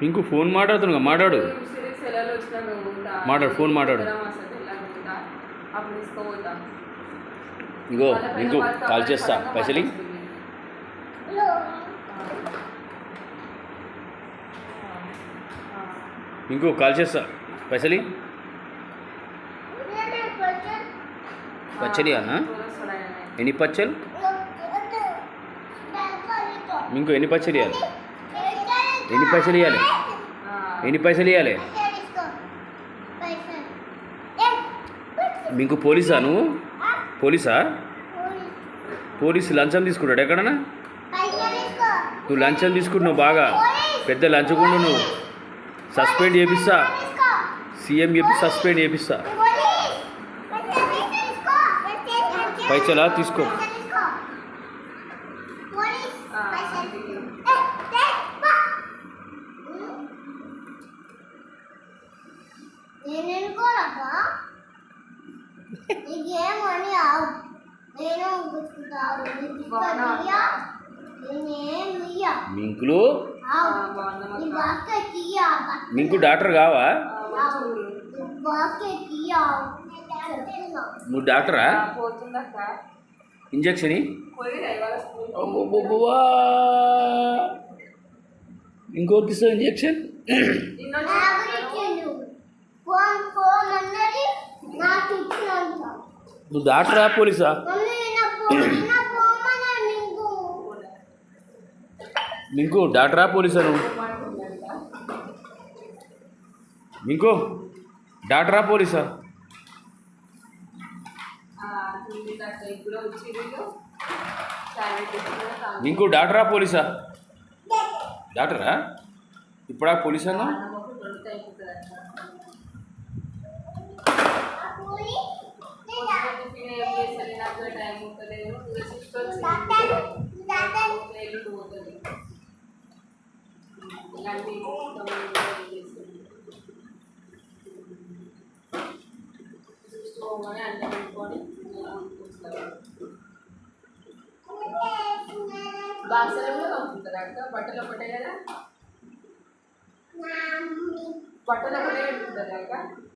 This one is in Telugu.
ఇంకో ఫోన్ మాట్లాడుతున్నా మాట్లాడు మాట్లాడు ఫోన్ మాట్లాడు ఇంకో ఇంకో కాల్ చేస్తా పైసలి ఇంకో కాల్ చేస్తా పైసలి పచ్చడి అన్న ఎన్ని పచ్చలు ఇంకో ఎన్ని పచ్చడి ఇవ్వాలి ఎన్ని పైసలు ఇవ్వాలి ఎన్ని పైసలు ఇవ్వాలి మీకు పోలీసా నువ్వు పోలీసా పోలీసు లంచం తీసుకుంటాడు ఎక్కడన్నా నువ్వు లంచం తీసుకుంటున్నావు బాగా పెద్ద లంచకుండా నువ్వు సస్పెండ్ చేపిస్తా సీఎం చెప్పి సస్పెండ్ చేపిస్తా పైసలా తీసుకో మింకులు మింకు డాక్టర్ కావా నువ్వు డాక్టరా ఇంజక్షన్ ఇంకోరికి ఇస్తావు ఇంజక్షన్ నువ్వు డాక్టరా పోలీసా మింకు డాక్టరా పోలీసా నువ్వు మింకు డాక్టరా పోలీసా మింకు డాక్టరా పోలీసా డాక్టరా ఇప్పుడా పోలీస్ అన్నా బాసలు కూడా పంపుతారా అక్క బట్టలు ఒకటే కదా బట్టలు ఒకటే పెట్టుకుంటారా అక్క